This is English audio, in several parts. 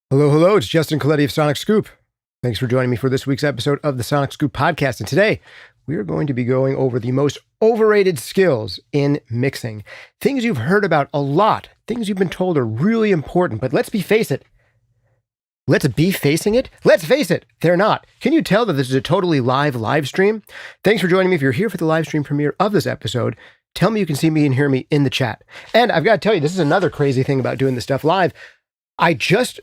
Hello, hello. It's Justin Colletti of SonicScoop. Thanks for joining me for this week's episode of the SonicScoop podcast. And today, we are going to be going over the most overrated skills in mixing. Things you've heard about a lot, things you've been told are really important, but let's face it, they're not. Can you tell that this is a totally live stream? Thanks for joining me. If you're here for the live stream premiere of this episode, tell me you can see me and hear me in the chat. And I've got to tell you, this is another crazy thing about doing this stuff live. I just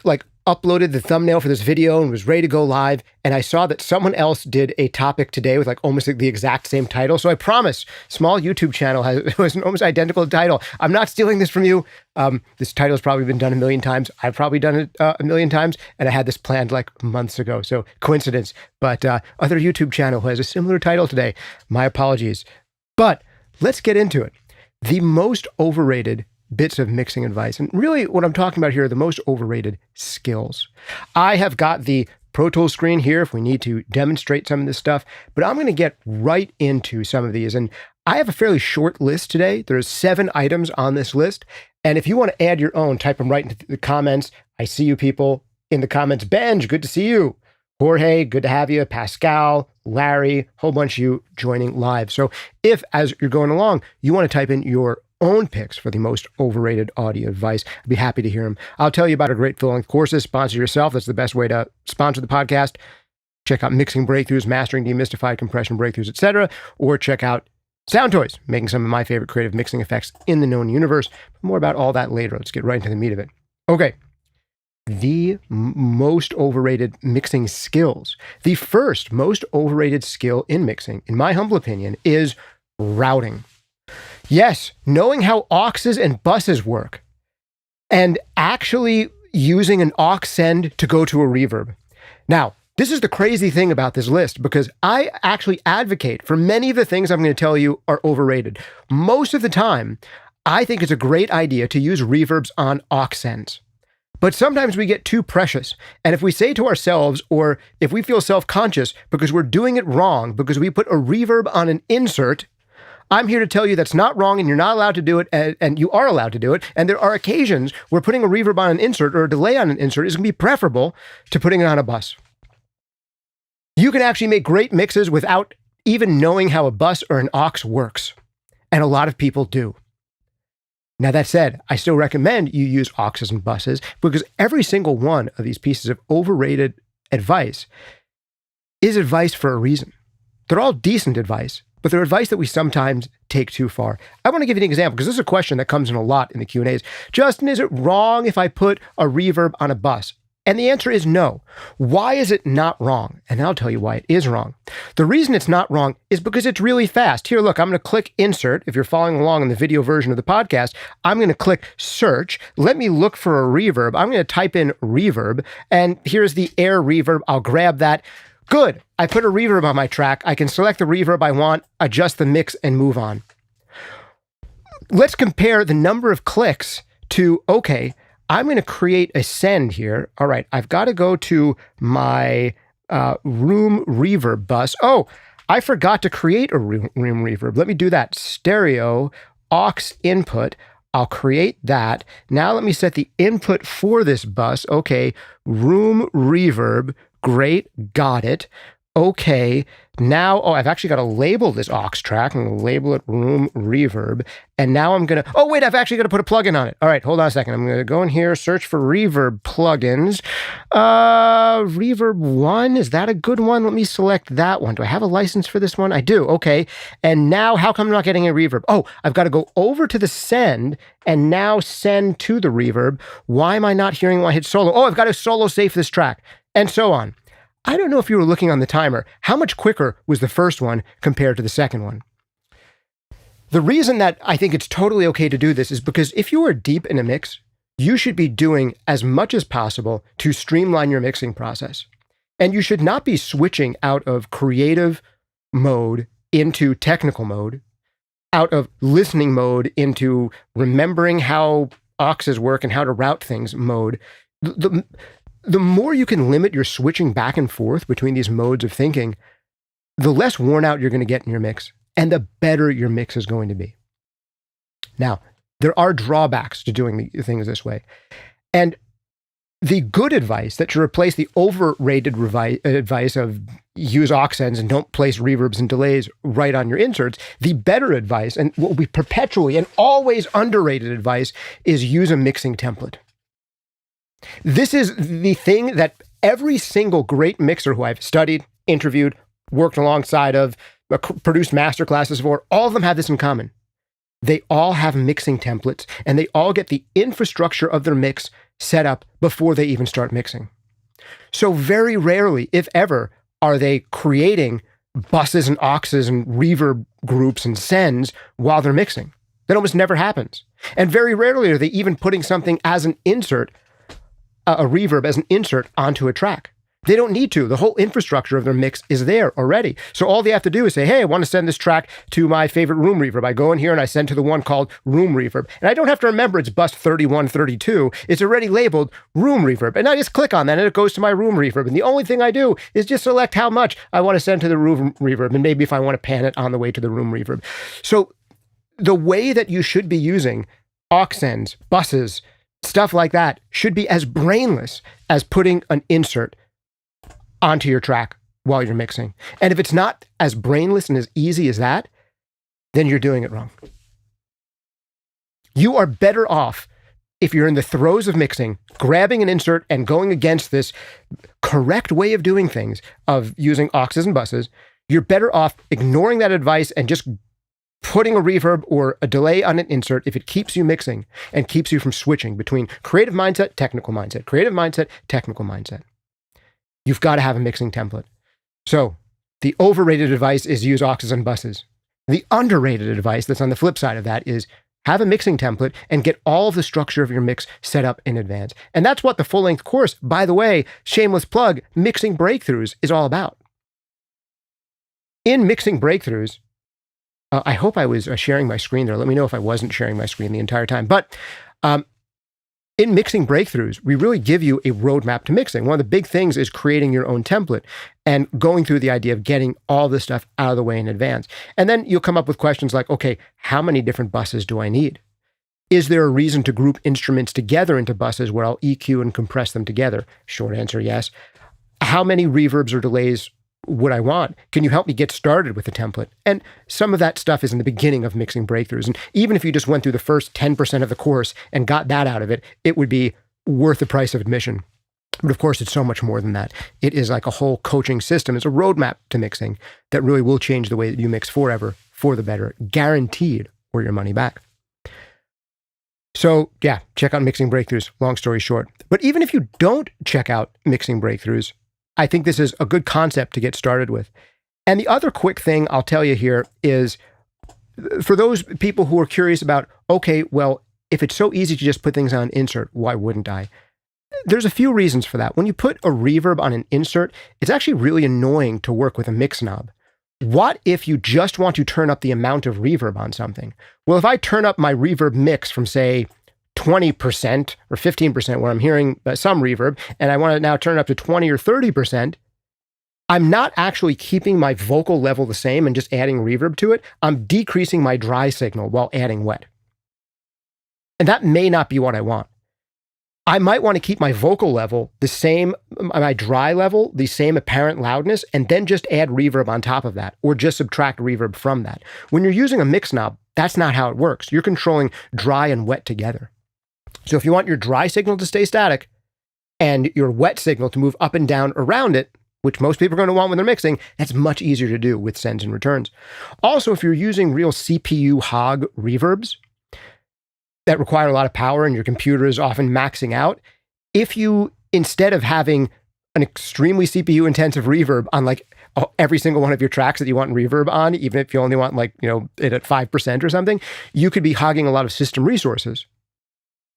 uploaded the thumbnail for this video and was ready to go live. And I saw that someone else did a topic today with almost the exact same title. So I promise, small YouTube channel has an almost identical title. I'm not stealing this from you. This title has probably been done a million times. I've probably done it a million times. And I had this planned months ago. So coincidence. But other YouTube channel who has a similar title today. My apologies. But let's get into it. The most overrated bits of mixing advice. And really what I'm talking about here are the most overrated skills. I have got the Pro Tools screen here if we need to demonstrate some of this stuff, but I'm going to get right into some of these. And I have a fairly short list today. There's 7 items on this list. And if you want to add your own, type them right into the comments. I see you people in the comments. Benj, good to see you. Jorge, good to have you. Pascal, Larry, whole bunch of you joining live. So if, as you're going along, you want to type in your own picks for the most overrated audio advice, I'd be happy to hear them. I'll tell you about our great full-length courses. Sponsor yourself. That's the best way to sponsor the podcast. Check out Mixing Breakthroughs, Mastering Demystified, Compression Breakthroughs, etc. Or check out Sound Toys, making some of my favorite creative mixing effects in the known universe. More about all that later. Let's get right into the meat of it. Okay. The most overrated mixing skills. The first most overrated skill in mixing, in my humble opinion, is routing. Yes, knowing how auxes and buses work and actually using an aux send to go to a reverb. Now, this is the crazy thing about this list because I actually advocate for many of the things I'm going to tell you are overrated. Most of the time, I think it's a great idea to use reverbs on aux sends. But sometimes we get too precious. And if we say to ourselves, or if we feel self-conscious because we're doing it wrong because we put a reverb on an insert, I'm here to tell you that's not wrong and you're not allowed to do it, and you are allowed to do it. And there are occasions where putting a reverb on an insert or a delay on an insert is going to be preferable to putting it on a bus. You can actually make great mixes without even knowing how a bus or an aux works. And a lot of people do. Now, that said, I still recommend you use auxes and buses because every single one of these pieces of overrated advice is advice for a reason. They're all decent advice, but they're advice that we sometimes take too far. I want to give you an example because this is a question that comes in a lot in the Q&As. Justin, is it wrong if I put a reverb on a bus? And the answer is no. Why is it not wrong? And I'll tell you why it is wrong. The reason it's not wrong is because it's really fast. Here, look, I'm going to click insert. If you're following along in the video version of the podcast, I'm going to click search. Let me look for a reverb. I'm going to type in reverb, and here's the air reverb. I'll grab that. Good. I put a reverb on my track. I can select the reverb I want, adjust the mix, and move on. Let's compare the number of clicks to, okay, I'm going to create a send here. All right, I've got to go to my room reverb bus. Oh, I forgot to create a room reverb. Let me do that. Stereo, aux input. I'll create that. Now let me set the input for this bus. Okay, room reverb. Great, got it. Okay, now, I've actually got to label this aux track. I'm going to label it room reverb. And now I'm going to, I've actually got to put a plugin on it. All right, hold on a second. I'm going to go in here, search for reverb plugins. Reverb 1, is that a good one? Let me select that one. Do I have a license for this one? I do, okay. And now, how come I'm not getting a reverb? Oh, I've got to go over to the send and now send to the reverb. Why am I not hearing when I hit solo? Oh, I've got to solo safe this track, and so on. I don't know if you were looking on the timer. How much quicker was the first one compared to the second one? The reason that I think it's totally okay to do this is because if you are deep in a mix, you should be doing as much as possible to streamline your mixing process. And you should not be switching out of creative mode into technical mode, out of listening mode into remembering how auxes work and how to route things mode. The more you can limit your switching back and forth between these modes of thinking, the less worn out you're going to get in your mix, and the better your mix is going to be. Now, there are drawbacks to doing things this way. And The good advice that should replace the overrated advice of use aux sends and don't place reverbs and delays right on your inserts, the better advice, and what will be perpetually and always underrated advice, is use a mixing template. This is the thing that every single great mixer who I've studied, interviewed, worked alongside of, produced masterclasses for, all of them have this in common. They all have mixing templates, and they all get the infrastructure of their mix set up before they even start mixing. So very rarely, if ever, are they creating buses and auxes and reverb groups and sends while they're mixing. That almost never happens. And very rarely are they even putting something as an insert, a reverb as an insert onto a track. They don't need to. The whole infrastructure of their mix is there already. So all they have to do is say, hey, I want to send this track to my favorite room reverb. I go in here and I send to the one called room reverb. And I don't have to remember it's bus 3132. It's already labeled room reverb. And I just click on that and it goes to my room reverb. And the only thing I do is just select how much I want to send to the room reverb. And maybe if I want to pan it on the way to the room reverb. So the way that you should be using aux sends, buses, stuff like that should be as brainless as putting an insert onto your track while you're mixing. And if it's not as brainless and as easy as that, then you're doing it wrong. You are better off, if you're in the throes of mixing, grabbing an insert and going against this correct way of doing things, of using auxes and buses. You're better off ignoring that advice and just putting a reverb or a delay on an insert if it keeps you mixing and keeps you from switching between creative mindset, technical mindset, creative mindset, technical mindset. You've got to have a mixing template. So the overrated advice is use auxes and buses. The underrated advice that's on the flip side of that is have a mixing template and get all of the structure of your mix set up in advance. And that's what the full-length course, by the way, shameless plug, Mixing Breakthroughs, is all about. In Mixing Breakthroughs, I hope I was sharing my screen there. Let me know if I wasn't sharing my screen the entire time. But in Mixing Breakthroughs, we really give you a roadmap to mixing. One of the big things is creating your own template and going through the idea of getting all this stuff out of the way in advance. And then you'll come up with questions like, okay, how many different buses do I need? Is there a reason to group instruments together into buses where I'll EQ and compress them together? Short answer, yes. How many reverbs or delays would I want? Can you help me get started with the template? And some of that stuff is in the beginning of Mixing Breakthroughs. And even if you just went through the first 10% of the course and got that out of it, it would be worth the price of admission. But of course, it's so much more than that. It is like a whole coaching system. It's a roadmap to mixing that really will change the way that you mix forever, for the better, guaranteed, or your money back. So yeah, check out Mixing Breakthroughs, long story short. But even if you don't check out Mixing Breakthroughs, I think this is a good concept to get started with. And the other quick thing I'll tell you here is, for those people who are curious about, okay, well, if it's so easy to just put things on an insert, why wouldn't I? There's a few reasons for that. When you put a reverb on an insert, it's actually really annoying to work with a mix knob. What if you just want to turn up the amount of reverb on something? Well, if I turn up my reverb mix from, say, 20% or 15% where I'm hearing some reverb, and I want to now turn it up to 20 or 30%, I'm not actually keeping my vocal level the same and just adding reverb to it. I'm decreasing my dry signal while adding wet. And that may not be what I want. I might want to keep my vocal level the same, my dry level, the same apparent loudness, and then just add reverb on top of that, or just subtract reverb from that. When you're using a mix knob, that's not how it works. You're controlling dry and wet together. So if you want your dry signal to stay static and your wet signal to move up and down around it, which most people are going to want when they're mixing, that's much easier to do with sends and returns. Also, if you're using real CPU hog reverbs that require a lot of power and your computer is often maxing out, if you, instead of having an extremely CPU intensive reverb on like every single one of your tracks that you want reverb on, even if you only want like, it at 5% or something, you could be hogging a lot of system resources.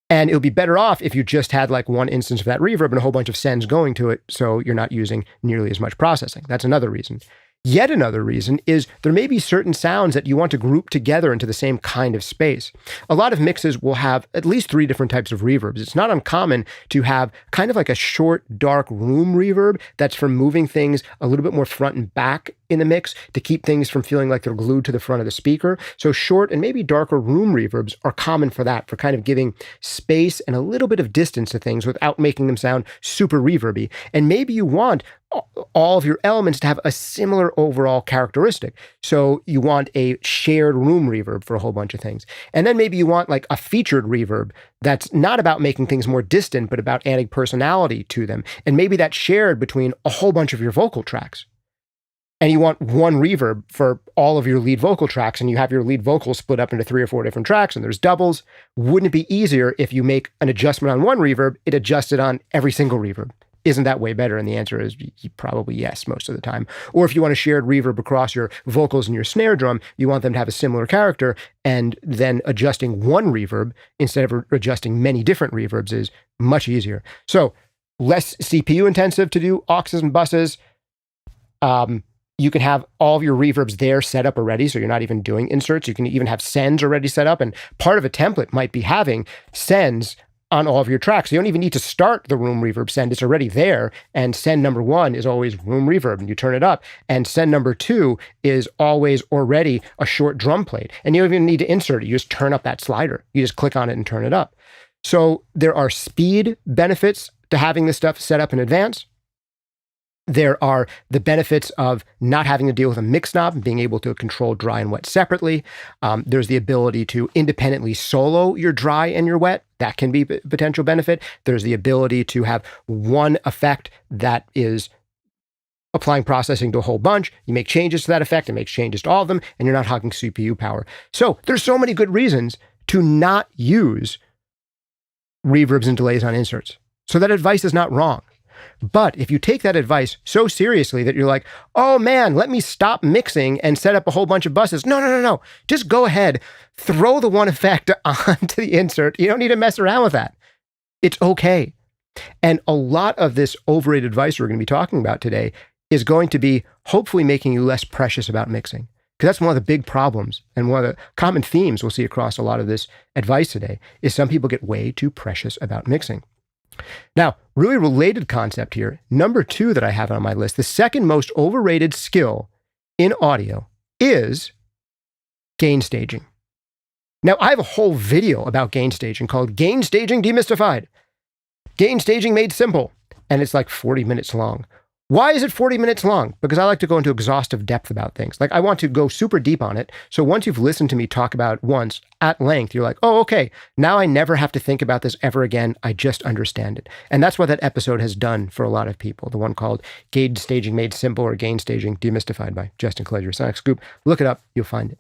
And it would be better off if you just had like one instance of that reverb and a whole bunch of sends going to it, so you're not using nearly as much processing. That's another reason. Yet another reason is there may be certain sounds that you want to group together into the same kind of space. A lot of mixes will have at least 3 different types of reverbs. It's not uncommon to have kind of like a short, dark room reverb that's for moving things a little bit more front and back in the mix to keep things from feeling like they're glued to the front of the speaker. So short and maybe darker room reverbs are common for that, for kind of giving space and a little bit of distance to things without making them sound super reverby. And maybe you want all of your elements to have a similar overall characteristic. So you want a shared room reverb for a whole bunch of things. And then maybe you want like a featured reverb that's not about making things more distant, but about adding personality to them. And maybe that's shared between a whole bunch of your vocal tracks. And you want one reverb for all of your lead vocal tracks, and you have your lead vocals split up into 3 or 4 different tracks, and there's doubles. Wouldn't it be easier if you make an adjustment on one reverb, it adjusted on every single reverb? Isn't that way better? And the answer is probably yes, most of the time. Or if you want a shared reverb across your vocals and your snare drum, you want them to have a similar character, and then adjusting one reverb instead of adjusting many different reverbs is much easier. So less CPU intensive to do auxes and buses. You can have all of your reverbs there set up already, so you're not even doing inserts. You can even have sends already set up, and part of a template might be having sends on all of your tracks. So you don't even need to start the room reverb send. It's already there, and send number 1 is always room reverb, and you turn it up. And send number 2 is always already a short drum plate, and you don't even need to insert it. You just turn up that slider. You just click on it and turn it up. So there are speed benefits to having this stuff set up in advance. There are the benefits of not having to deal with a mix knob and being able to control dry and wet separately. There's the ability to independently solo your dry and your wet. That can be a potential benefit. There's the ability to have one effect that is applying processing to a whole bunch. You make changes to that effect, it makes changes to all of them, and you're not hogging CPU power. So there's so many good reasons to not use reverbs and delays on inserts. So that advice is not wrong. But if you take that advice so seriously that you're like, oh man, let me stop mixing and set up a whole bunch of buses. No. Just go ahead, throw the one effect onto the insert. You don't need to mess around with that. It's okay. And a lot of this overrated advice we're going to be talking about today is going to be hopefully making you less precious about mixing. Because that's one of the big problems, and one of the common themes we'll see across a lot of this advice today is some people get way too precious about mixing. Now, really related concept here, number 2 that I have on my list, the second most overrated skill in audio is gain staging. Now, I have a whole video about gain staging called Gain Staging Demystified. Gain Staging Made Simple, and it's like 40 minutes long. Why is it 40 minutes long? Because I like to go into exhaustive depth about things. Like, I want to go super deep on it. So once you've listened to me talk about it once at length, you're like, oh, okay, now I never have to think about this ever again. I just understand it. And that's what that episode has done for a lot of people. The one called Gain Staging Made Simple, or Gain Staging Demystified by Justin Colletti, SonicScoop. Look it up, you'll find it.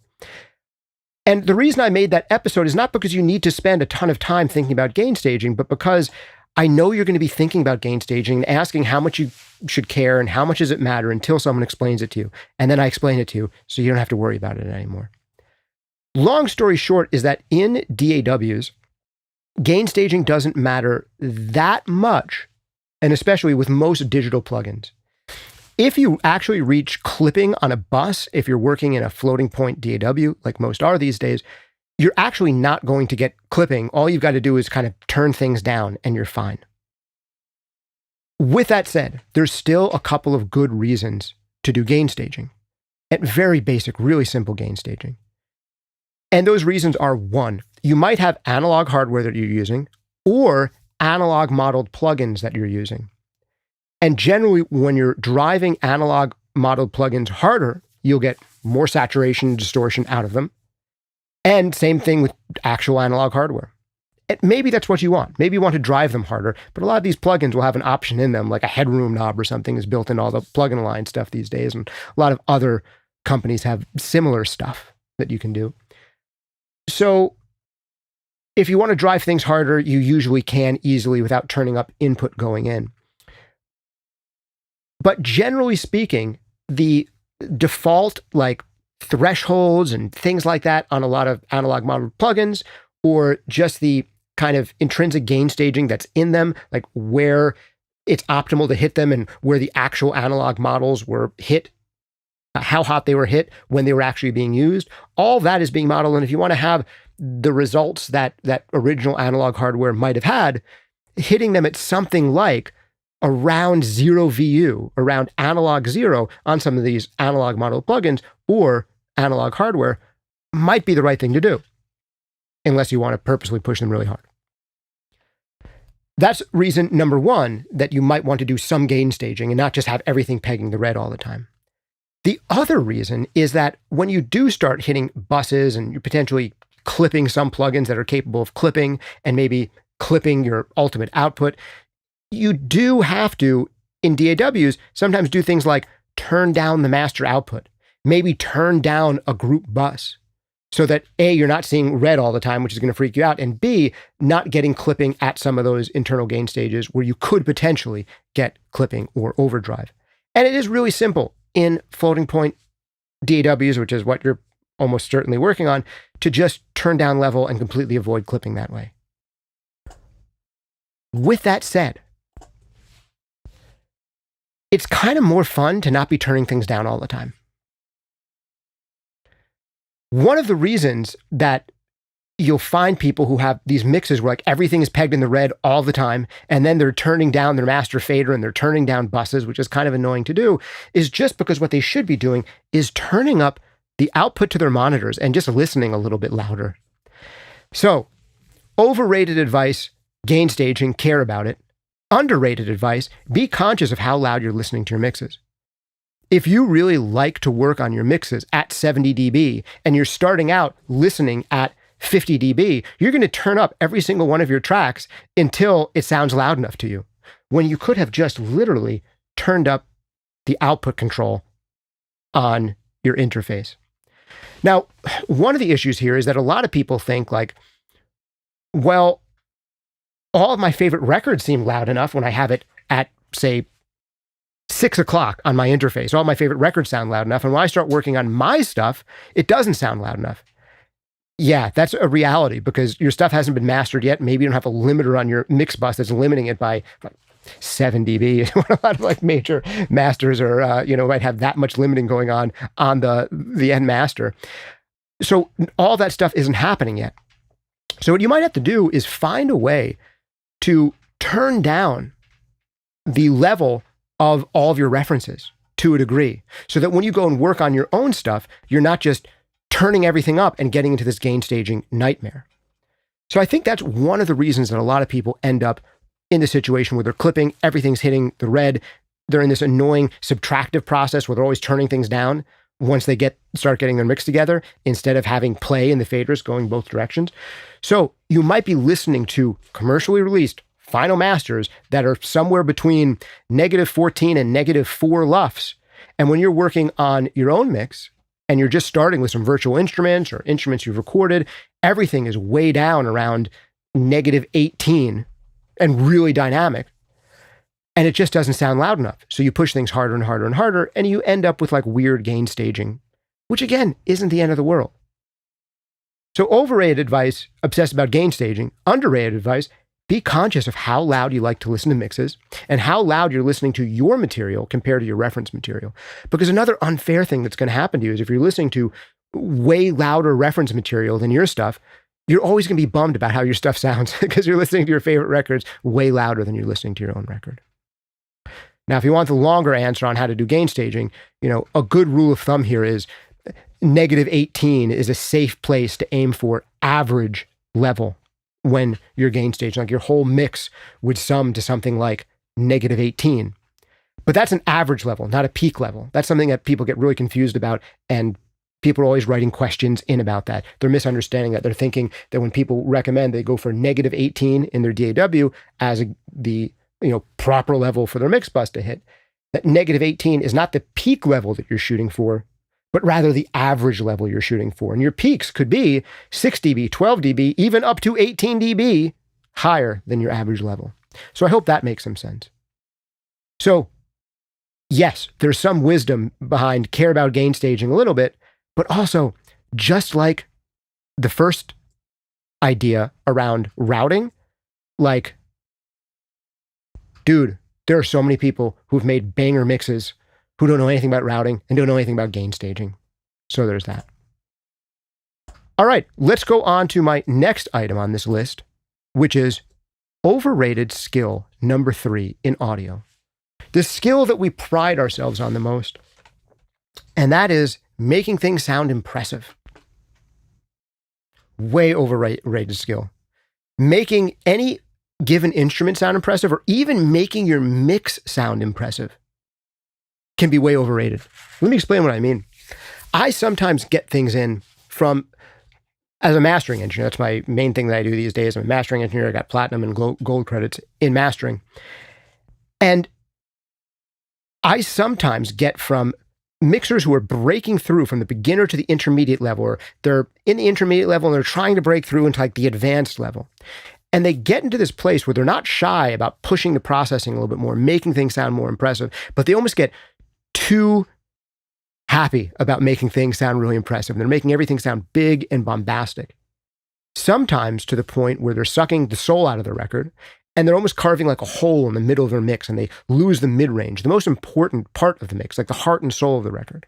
And the reason I made that episode is not because you need to spend a ton of time thinking about gain staging, but because I know you're going to be thinking about gain staging and asking how much you should care and how much does it matter until someone explains it to you. And then I explain it to you so you don't have to worry about it anymore. Long story short is that in DAWs, gain staging doesn't matter that much, and especially with most digital plugins. If you actually reach clipping on a bus, if you're working in a floating point DAW, like most are these days, you're actually not going to get clipping. All you've got to do is kind of turn things down and you're fine. With that said, there's still a couple of good reasons to do gain staging. At very basic, really simple gain staging. And those reasons are: 1, you might have analog hardware that you're using or analog modeled plugins that you're using. And generally, when you're driving analog modeled plugins harder, you'll get more saturation and distortion out of them. And same thing with actual analog hardware. And maybe that's what you want. Maybe you want to drive them harder, but a lot of these plugins will have an option in them, like a headroom knob or something is built in all the plugin line stuff these days. And a lot of other companies have similar stuff that you can do. So if you want to drive things harder, you usually can easily without turning up input going in. But generally speaking, the default like thresholds and things like that on a lot of analog model plugins, or just the kind of intrinsic gain staging that's in them, like where it's optimal to hit them and where the actual analog models were hit, how hot they were hit when they were actually being used, all that is being modeled. And if you want to have the results that that original analog hardware might have had, hitting them at something like around 0 VU, around analog 0 on some of these analog model plugins or analog hardware might be the right thing to do, unless you want to purposely push them really hard. That's reason number one, that you might want to do some gain staging and not just have everything pegging the red all the time. The other reason is that when you do start hitting buses and you're potentially clipping some plugins that are capable of clipping and maybe clipping your ultimate output, you do have to, in DAWs, sometimes do things like turn down the master output, maybe turn down a group bus so that A, you're not seeing red all the time, which is going to freak you out, and B, not getting clipping at some of those internal gain stages where you could potentially get clipping or overdrive. And it is really simple in floating point DAWs, which is what you're almost certainly working on, to just turn down level and completely avoid clipping that way. With that said, it's kind of more fun to not be turning things down all the time. One of the reasons that you'll find people who have these mixes where like everything is pegged in the red all the time, and then they're turning down their master fader and they're turning down buses, which is kind of annoying to do, is just because what they should be doing is turning up the output to their monitors and just listening a little bit louder. So, overrated advice, gain staging, care about it. Underrated advice, be conscious of how loud you're listening to your mixes. If you really like to work on your mixes at 70 dB and you're starting out listening at 50 dB, you're going to turn up every single one of your tracks until it sounds loud enough to you, when you could have just literally turned up the output control on your interface. Now, one of the issues here is that a lot of people think like, well, all of my favorite records seem loud enough when I have it at, say, 6 o'clock on my interface. All my favorite records sound loud enough. And when I start working on my stuff, it doesn't sound loud enough. Yeah, that's a reality because your stuff hasn't been mastered yet. Maybe you don't have a limiter on your mix bus that's limiting it by like 7 dB. A lot of like major masters are, might have that much limiting going on the end master. So all that stuff isn't happening yet. So what you might have to do is find a way to turn down the level of all of your references to a degree so that when you go and work on your own stuff, you're not just turning everything up and getting into this gain staging nightmare. So I think that's one of the reasons that a lot of people end up in the situation where they're clipping, everything's hitting the red. They're in this annoying subtractive process where they're always turning things down once they start getting their mix together instead of having play in the faders going both directions. So you might be listening to commercially released final masters that are somewhere between -14 and -4 LUFS. And when you're working on your own mix and you're just starting with some virtual instruments or instruments you've recorded, everything is way down around -18 and really dynamic. And it just doesn't sound loud enough. So you push things harder and harder and harder, and you end up with like weird gain staging, which again, isn't the end of the world. So overrated advice, obsess about gain staging. Underrated advice, be conscious of how loud you like to listen to mixes and how loud you're listening to your material compared to your reference material. Because another unfair thing that's going to happen to you is if you're listening to way louder reference material than your stuff, you're always going to be bummed about how your stuff sounds because you're listening to your favorite records way louder than you're listening to your own record. Now, if you want the longer answer on how to do gain staging, a good rule of thumb here is -18 is a safe place to aim for average level when you're gain staging. Like your whole mix would sum to something like -18. But that's an average level, not a peak level. That's something that people get really confused about, and people are always writing questions in about that. They're misunderstanding that. They're thinking that when people recommend they go for -18 in their DAW as the proper level for their mix bus to hit, that -18 is not the peak level that you're shooting for, but rather the average level you're shooting for. And your peaks could be 6 dB, 12 dB, even up to 18 dB higher than your average level. So I hope that makes some sense. So yes, there's some wisdom behind care about gain staging a little bit, but also just like the first idea around routing, like, dude, there are so many people who've made banger mixes who don't know anything about routing and don't know anything about gain staging. So there's that. All right, let's go on to my next item on this list, which is Overrated skill number 3 in audio. The skill that we pride ourselves on the most, and that is making things sound impressive. Way overrated skill. Making any given instrument sound impressive, or even making your mix sound impressive, can be way overrated. Let me explain what I mean. I sometimes get things in from, as a mastering engineer, that's my main thing that I do these days. I'm a mastering engineer. I got platinum and gold credits in mastering. And I sometimes get from mixers who are breaking through from the beginner to the intermediate level, or they're in the intermediate level and they're trying to break through into like the advanced level. And they get into this place where they're not shy about pushing the processing a little bit more, making things sound more impressive, but they almost get too happy about making things sound really impressive. They're making everything sound big and bombastic, sometimes to the point where they're sucking the soul out of the record, and they're almost carving like a hole in the middle of their mix, and they lose the mid-range, the most important part of the mix, like the heart and soul of the record.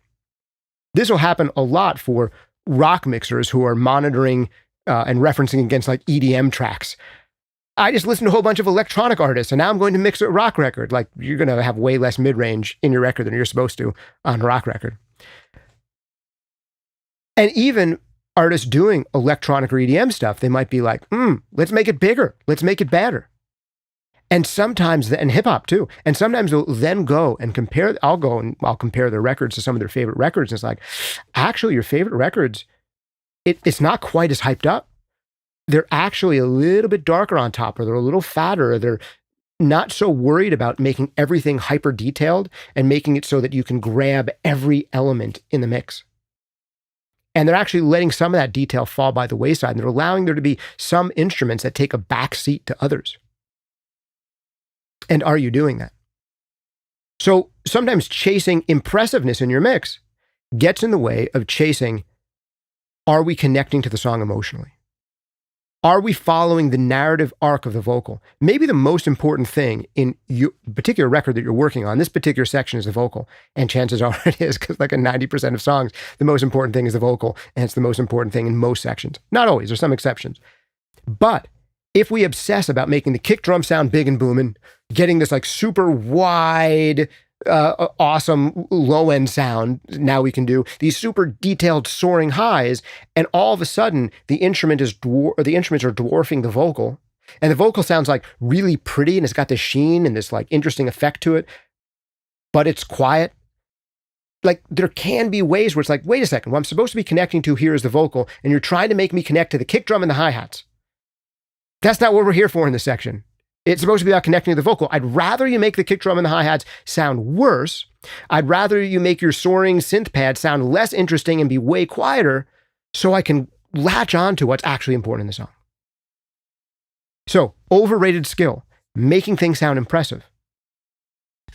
This will happen a lot for rock mixers who are monitoring and referencing against like EDM tracks. I just listened to a whole bunch of electronic artists, and now I'm going to mix a rock record. Like, you're going to have way less mid-range in your record than you're supposed to on a rock record. And even artists doing electronic or EDM stuff, they might be like, let's make it bigger. Let's make it better. And sometimes, and hip hop too, and sometimes they'll then go and compare, I'll compare their records to some of their favorite records. And it's like, actually, your favorite records, it's not quite as hyped up. They're actually a little bit darker on top, or they're a little fatter, or they're not so worried about making everything hyper detailed and making it so that you can grab every element in the mix. And they're actually letting some of that detail fall by the wayside, and they're allowing there to be some instruments that take a back seat to others. And are you doing that? So sometimes chasing impressiveness in your mix gets in the way of chasing, are we connecting to the song emotionally? Are we following the narrative arc of the vocal? Maybe the most important thing in your particular record that you're working on, this particular section, is the vocal. And chances are it is, because like in 90% of songs, the most important thing is the vocal, and it's the most important thing in most sections. Not always, there's some exceptions. But if we obsess about making the kick drum sound big and booming, getting this like super wide, awesome low-end sound, now we can do these super detailed soaring highs, and all of a sudden the instruments are dwarfing the vocal, and the vocal sounds like really pretty, and it's got this sheen and this like interesting effect to it, but it's quiet. Like, there can be ways where it's like, wait a second, what I'm supposed to be connecting to here is the vocal, and you're trying to make me connect to the kick drum and the hi-hats. That's not what we're here for in this section. It's supposed to be about connecting to the vocal. I'd rather you make the kick drum and the hi-hats sound worse. I'd rather you make your soaring synth pad sound less interesting and be way quieter, so I can latch on to what's actually important in the song. So, overrated skill, making things sound impressive.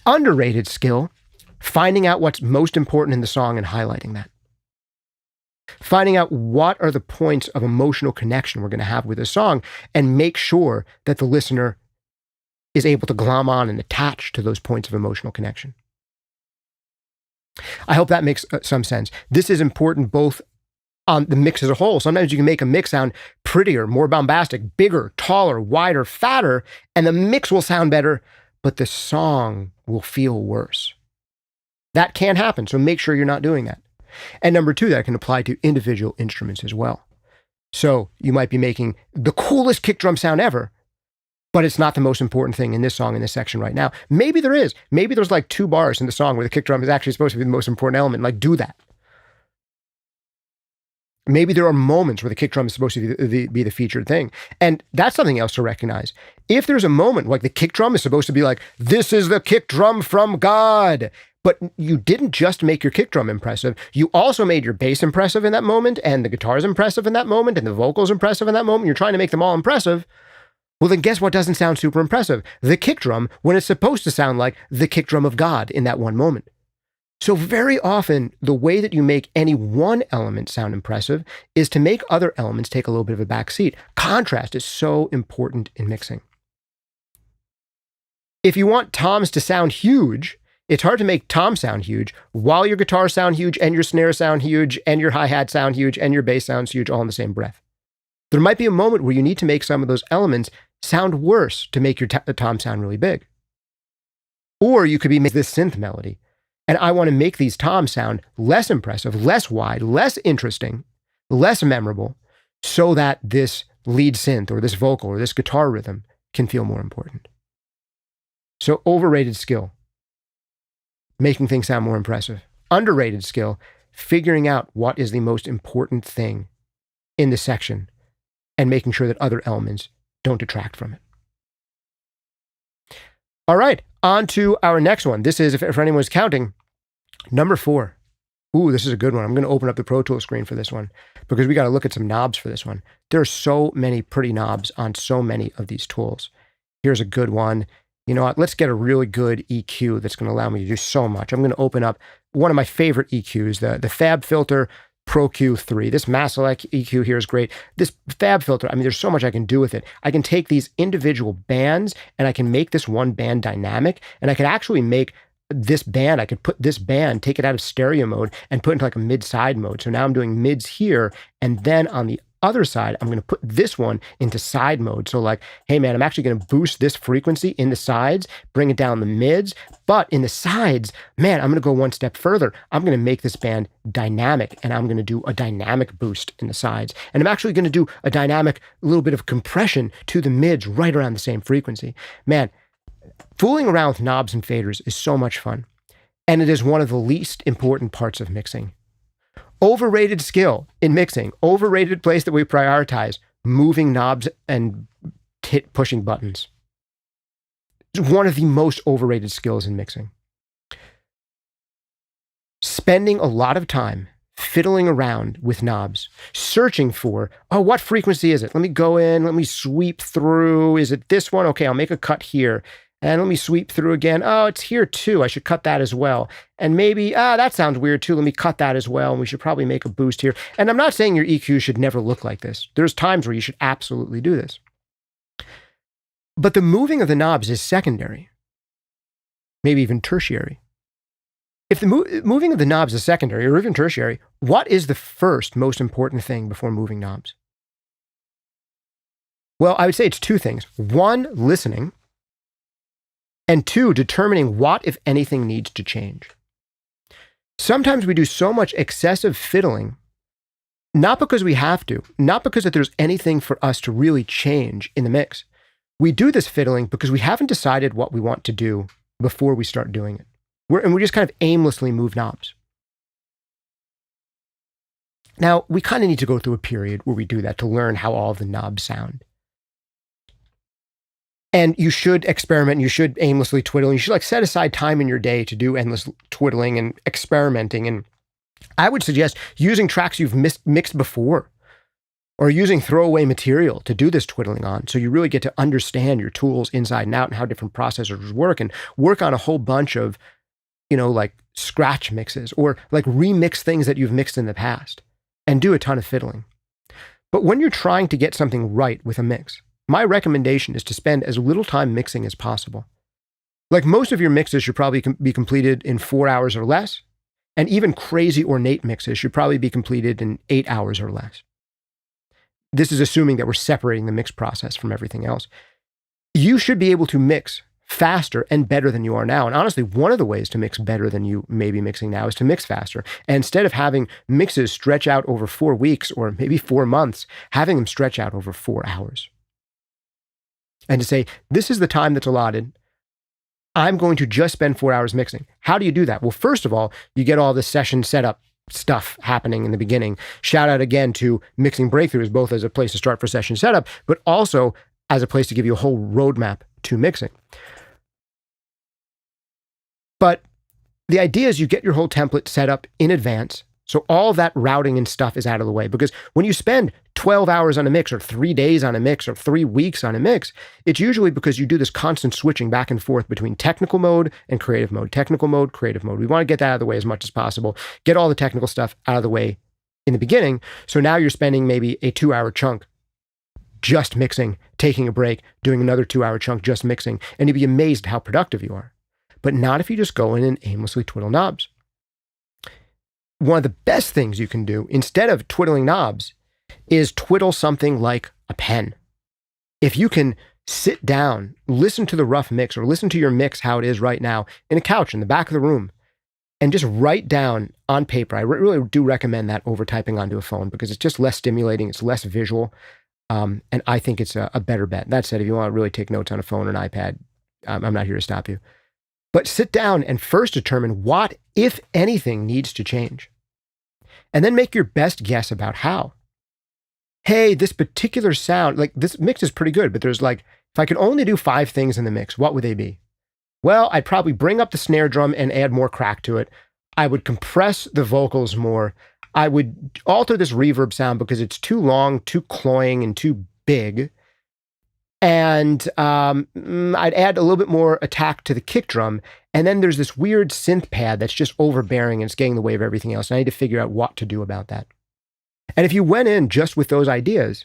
Underrated skill, finding out what's most important in the song and highlighting that. Finding out what are the points of emotional connection we're going to have with the song, and make sure that the listener is able to glom on and attach to those points of emotional connection. I hope that makes some sense. This is important both on the mix as a whole. Sometimes you can make a mix sound prettier, more bombastic, bigger, taller, wider, fatter, and the mix will sound better, but the song will feel worse. That can happen, so make sure you're not doing that. And number 2, that can apply to individual instruments as well. So you might be making the coolest kick drum sound ever, but it's not the most important thing in this song, in this section right now. Maybe there is. Maybe there's like 2 bars in the song where the kick drum is actually supposed to be the most important element. Like, do that. Maybe there are moments where the kick drum is supposed to be the featured thing. And that's something else to recognize. If there's a moment like the kick drum is supposed to be like, this is the kick drum from God, but you didn't just make your kick drum impressive, you also made your bass impressive in that moment, and the guitar's impressive in that moment, and the vocal's impressive in that moment. You're trying to make them all impressive. Well, then guess what doesn't sound super impressive? The kick drum, when it's supposed to sound like the kick drum of God in that one moment. So very often, the way that you make any one element sound impressive is to make other elements take a little bit of a back seat. Contrast is so important in mixing. If you want toms to sound huge, it's hard to make tom sound huge while your guitar sound huge, and your snare sound huge, and your hi-hat sound huge, and your bass sounds huge all in the same breath. There might be a moment where you need to make some of those elements sound worse to make your tom sound really big. Or you could be making this synth melody, and I want to make these toms sound less impressive, less wide, less interesting, less memorable, so that this lead synth or this vocal or this guitar rhythm can feel more important. So overrated skill, making things sound more impressive. Underrated skill, figuring out what is the most important thing in the section and making sure that other elements don't detract from it. All right, on to our next one. This is, if anyone's counting, number 4. Ooh, this is a good one. I'm going to open up the Pro Tools screen for this one because we got to look at some knobs for this one. There are so many pretty knobs on so many of these tools. Here's a good one. You know what? Let's get a really good EQ that's going to allow me to do so much. I'm going to open up one of my favorite EQs, the Fab Filter Pro Q3. This Maselec EQ here is great. This Fab Filter, I mean, there's so much I can do with it. I can take these individual bands and I can make this one band dynamic, and I could actually make this band, I could put this band, take it out of stereo mode and put it into like a mid-side mode. So now I'm doing mids here, and then on the other side, I'm going to put this one into side mode. So like, hey man, I'm actually going to boost this frequency in the sides, bring it down the mids, but in the sides, man, I'm going to go one step further. I'm going to make this band dynamic, and I'm going to do a dynamic boost in the sides. And I'm actually going to do a dynamic little bit of compression to the mids right around the same frequency. Man, fooling around with knobs and faders is so much fun, and it is one of the least important parts of mixing. Overrated skill in mixing, overrated place that we prioritize, moving knobs and pushing buttons. It's one of the most overrated skills in mixing. Spending a lot of time fiddling around with knobs, searching for, oh, what frequency is it? Let me go in, let me sweep through. Is it this one? Okay, I'll make a cut here. And let me sweep through again. Oh, it's here too. I should cut that as well. And maybe, that sounds weird too. Let me cut that as well. And we should probably make a boost here. And I'm not saying your EQ should never look like this. There's times where you should absolutely do this. But the moving of the knobs is secondary, maybe even tertiary. If the moving of the knobs is secondary or even tertiary, what is the first most important thing before moving knobs? Well, I would say it's 2 things. 1, listening. And 2, determining what, if anything, needs to change. Sometimes we do so much excessive fiddling, not because we have to, not because that there's anything for us to really change in the mix. We do this fiddling because we haven't decided what we want to do before we start doing it. We just kind of aimlessly move knobs. Now, we kind of need to go through a period where we do that to learn how all of the knobs sound. And you should experiment, you should aimlessly twiddle, you should like set aside time in your day to do endless twiddling and experimenting. And I would suggest using tracks you've mixed before, or using throwaway material to do this twiddling on, so you really get to understand your tools inside and out and how different processors work, and work on a whole bunch of, like scratch mixes, or like remix things that you've mixed in the past, and do a ton of fiddling. But when you're trying to get something right with a mix, my recommendation is to spend as little time mixing as possible. Like most of your mixes should probably be completed in 4 hours or less, and even crazy ornate mixes should probably be completed in 8 hours or less. This is assuming that we're separating the mix process from everything else. You should be able to mix faster and better than you are now. And honestly, one of the ways to mix better than you may be mixing now is to mix faster. And instead of having mixes stretch out over 4 weeks or maybe 4 months, having them stretch out over 4 hours. And to say, this is the time that's allotted. I'm going to just spend 4 hours mixing. How do you do that? Well, first of all, you get all the session setup stuff happening in the beginning. Shout out again to Mixing Breakthroughs, both as a place to start for session setup, but also as a place to give you a whole roadmap to mixing. But the idea is you get your whole template set up in advance, so all that routing and stuff is out of the way. Because when you spend 12 hours on a mix, or 3 days on a mix, or 3 weeks on a mix, it's usually because you do this constant switching back and forth between technical mode and creative mode. Technical mode, creative mode. We want to get that out of the way as much as possible. Get all the technical stuff out of the way in the beginning. So now you're spending maybe a 2-hour chunk just mixing, taking a break, doing another 2-hour chunk just mixing, and you'd be amazed at how productive you are. But not if you just go in and aimlessly twiddle knobs. One of the best things you can do instead of twiddling knobs is twiddle something like a pen. If you can sit down, listen to the rough mix or listen to your mix how it is right now in a couch in the back of the room and just write down on paper. I really do recommend that over typing onto a phone because it's just less stimulating, it's less visual, and I think it's a better bet. That said, if you want to really take notes on a phone or an iPad, I'm not here to stop you. But sit down and first determine what, if anything, needs to change. And then make your best guess about how. Hey, this particular sound, like this mix is pretty good, but there's like, if I could only do 5 things in the mix, what would they be? Well, I'd probably bring up the snare drum and add more crack to it. I would compress the vocals more. I would alter this reverb sound because it's too long, too cloying, and too big. And I'd add a little bit more attack to the kick drum. And then there's this weird synth pad that's just overbearing and it's getting in the way of everything else. And I need to figure out what to do about that. And if you went in just with those ideas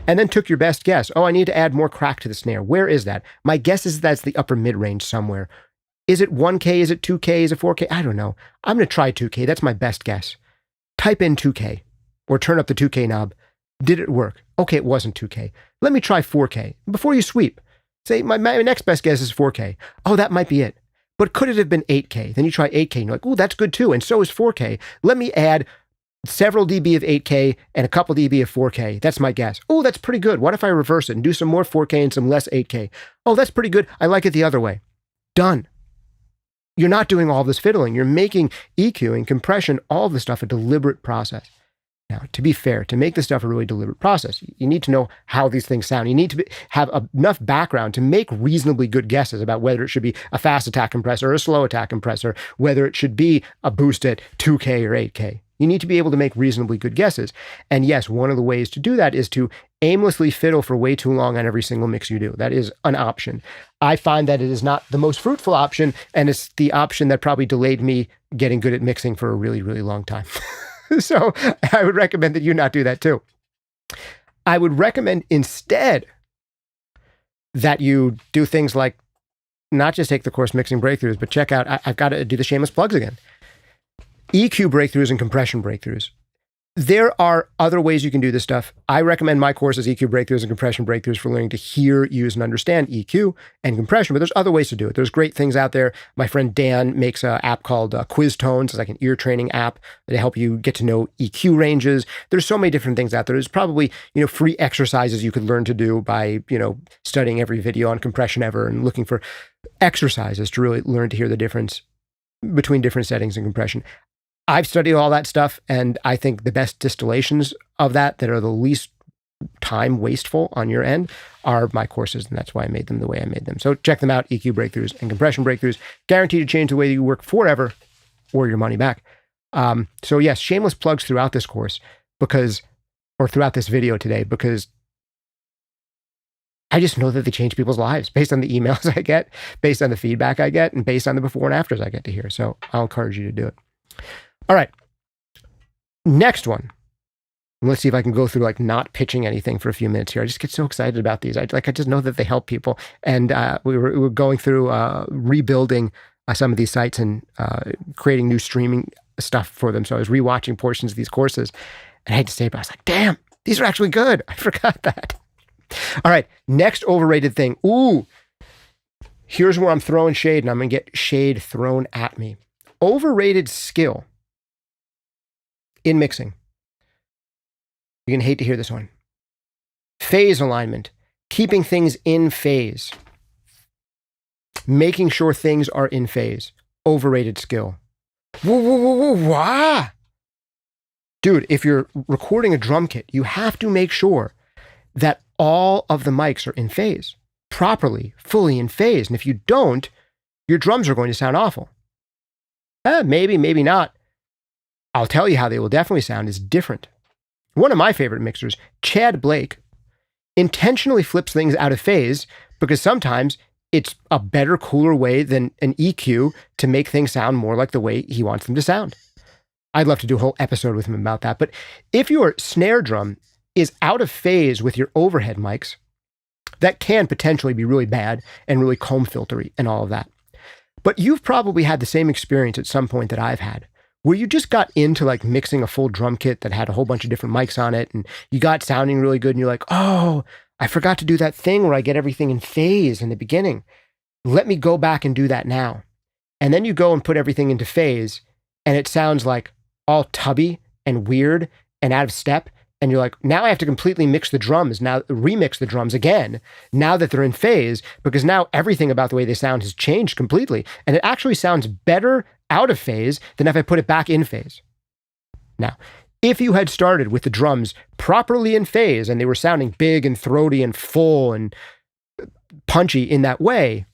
and then took your best guess, oh, I need to add more crack to the snare. Where is that? My guess is that's the upper mid-range somewhere. Is it 1K? Is it 2K? Is it 4K? I don't know. I'm going to try 2K. That's my best guess. Type in 2K or turn up the 2K knob. Did it work? Okay, it wasn't 2K. Let me try 4K. Before you sweep, say my next best guess is 4K. Oh, that might be it. But could it have been 8K? Then you try 8K and you're like, oh, that's good too. And so is 4K. Let me add several dB of 8K and a couple dB of 4K. That's my guess. Oh, that's pretty good. What if I reverse it and do some more 4K and some less 8K? Oh, that's pretty good. I like it the other way. Done. You're not doing all this fiddling. You're making EQing, compression, all of this stuff a deliberate process. Now, to be fair, to make this stuff a really deliberate process, you need to know how these things sound. You need to have enough background to make reasonably good guesses about whether it should be a fast attack compressor or a slow attack compressor, whether it should be a boost at 2K or 8K. You need to be able to make reasonably good guesses. And yes, one of the ways to do that is to aimlessly fiddle for way too long on every single mix you do. That is an option. I find that it is not the most fruitful option, and it's the option that probably delayed me getting good at mixing for a really, really long time. So I would recommend that you not do that too. I would recommend instead that you do things like not just take the course Mixing Breakthroughs, but check out, I've got to do the shameless plugs again. EQ breakthroughs and compression breakthroughs. There are other ways you can do this stuff. I recommend my courses, EQ breakthroughs and compression breakthroughs, for learning to hear, use, and understand EQ and compression, but there's other ways to do it. There's great things out there. My friend Dan makes an app called Quiz Tones. It's like an ear training app to help you get to know EQ ranges. There's so many different things out there. There's probably, free exercises you could learn to do by, studying every video on compression ever and looking for exercises to really learn to hear the difference between different settings and compression. I've studied all that stuff, and I think the best distillations of that are the least time wasteful on your end are my courses, and that's why I made them the way I made them. So check them out, EQ breakthroughs and compression breakthroughs. Guaranteed to change the way you work forever or your money back. So yes, shameless plugs throughout this course or throughout this video today, because I just know that they change people's lives based on the emails I get, based on the feedback I get, and based on the before and afters I get to hear. So I'll encourage you to do it. All right, next one. Let's see if I can go through not pitching anything for a few minutes here. I just get so excited about these. I just know that they help people. And we were going through rebuilding some of these sites and creating new streaming stuff for them. So I was rewatching portions of these courses, and I hate to say it, but I was like, damn, these are actually good. I forgot that. All right, next overrated thing. Ooh, here's where I'm throwing shade, and I'm going to get shade thrown at me. Overrated skill in mixing. You're going to hate to hear this one. Phase alignment. Keeping things in phase. Making sure things are in phase. Overrated skill. Wah! Dude, if you're recording a drum kit, you have to make sure that all of the mics are in phase. Properly, fully in phase. And if you don't, your drums are going to sound awful. Maybe, maybe not. I'll tell you how they will definitely sound is different. One of my favorite mixers, Chad Blake, intentionally flips things out of phase because sometimes it's a better, cooler way than an EQ to make things sound more like the way he wants them to sound. I'd love to do a whole episode with him about that. But if your snare drum is out of phase with your overhead mics, that can potentially be really bad and really comb filtery and all of that. But you've probably had the same experience at some point that I've had, where you just got into mixing a full drum kit that had a whole bunch of different mics on it, and you got sounding really good, and you're like, oh, I forgot to do that thing where I get everything in phase in the beginning. Let me go back and do that now. And then you go and put everything into phase, and it sounds like all tubby and weird and out of step. And you're like, now I have to completely remix the drums again, now that they're in phase, because now everything about the way they sound has changed completely. And it actually sounds better out of phase than if I put it back in phase. Now, if you had started with the drums properly in phase and they were sounding big and throaty and full and punchy in that way,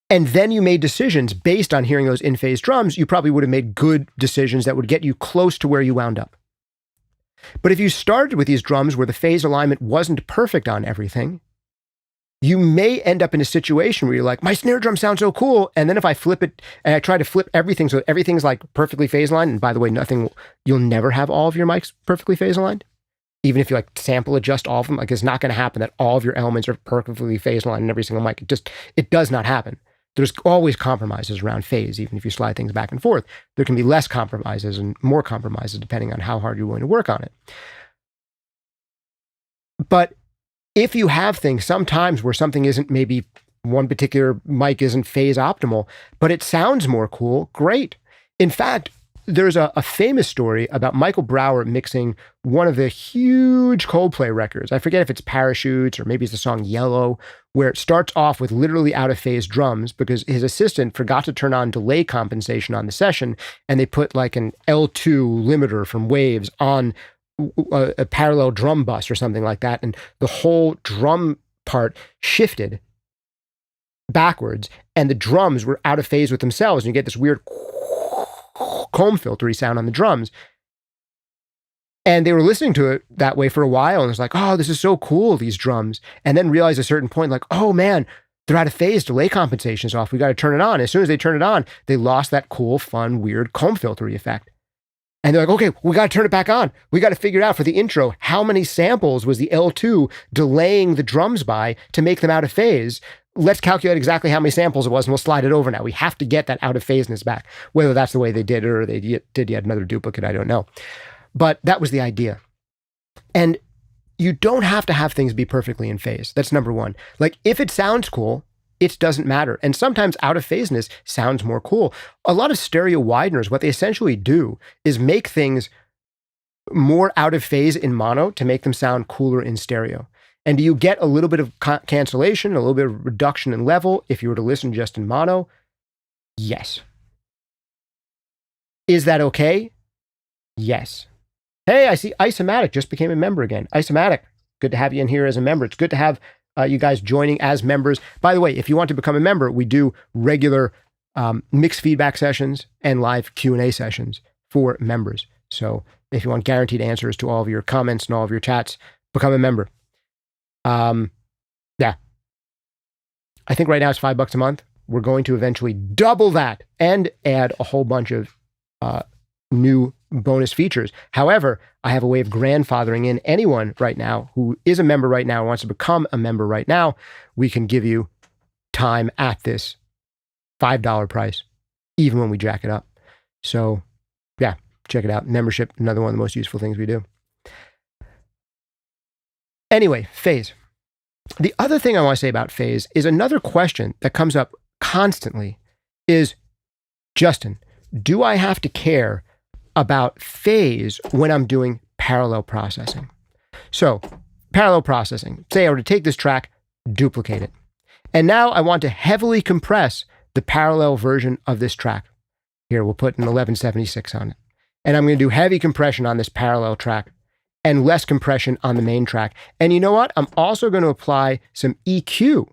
and then you made decisions based on hearing those in-phase drums, you probably would have made good decisions that would get you close to where you wound up. But if you started with these drums where the phase alignment wasn't perfect on everything, you may end up in a situation where you're like, my snare drum sounds so cool. And then if I flip it and I try to flip everything so everything's like perfectly phase aligned, and by the way, you'll never have all of your mics perfectly phase aligned. Even if you like sample adjust all of them, like it's not going to happen that all of your elements are perfectly phase aligned in every single mic. It does not happen. There's always compromises around phase, even if you slide things back and forth. There can be less compromises and more compromises depending on how hard you're willing to work on it. But if you have things sometimes where something isn't, maybe one particular mic isn't phase optimal, but it sounds more cool, great. In fact, there's a famous story about Michael Brower mixing one of the huge Coldplay records. I forget if it's Parachutes or maybe it's the song Yellow, where it starts off with literally out of phase drums because his assistant forgot to turn on delay compensation on the session, and they put like an L2 limiter from Waves on a parallel drum bus or something like that, and the whole drum part shifted backwards, and the drums were out of phase with themselves, and you get this weird comb filtery sound on the drums. And they were listening to it that way for a while, and it's like, oh, this is so cool, these drums. And then realized at a certain point, like, oh man, they're out of phase, delay compensation's off, we got to turn it on. As soon as they turn it on, they lost that cool, fun, weird comb filtery effect. And they're like, okay, we got to turn it back on. We got to figure out for the intro, how many samples was the L2 delaying the drums by to make them out of phase? Let's calculate exactly how many samples it was, and we'll slide it over now. We have to get that out of phaseness back. Whether that's the way they did it or they did yet another duplicate, I don't know. But that was the idea. And you don't have to have things be perfectly in phase. That's number one. Like, if it sounds cool, it doesn't matter. And sometimes out of phaseness sounds more cool. A lot of stereo wideners, what they essentially do is make things more out of phase in mono to make them sound cooler in stereo. And do you get a little bit of cancellation, a little bit of reduction in level if you were to listen just in mono? Yes. Is that okay? Yes. Hey, I see Isomatic just became a member again. Isomatic, good to have you in here as a member. It's good to have you guys joining as members. By the way, if you want to become a member, we do regular mixed feedback sessions and live Q&A sessions for members. So if you want guaranteed answers to all of your comments and all of your chats, become a member. Yeah. I think right now it's $5 a month. We're going to eventually double that and add a whole bunch of new bonus features. However, I have a way of grandfathering in anyone right now who is a member right now and wants to become a member right now. We can give you time at this $5 price, even when we jack it up. So yeah, check it out. Membership, another one of the most useful things we do. Anyway, phase. The other thing I want to say about phase is another question that comes up constantly is, Justin, do I have to care about phase when I'm doing parallel processing? So, parallel processing. Say I were to take this track, duplicate it. And now I want to heavily compress the parallel version of this track. Here, we'll put an 1176 on it. And I'm going to do heavy compression on this parallel track and less compression on the main track. And you know what? I'm also going to apply some EQ.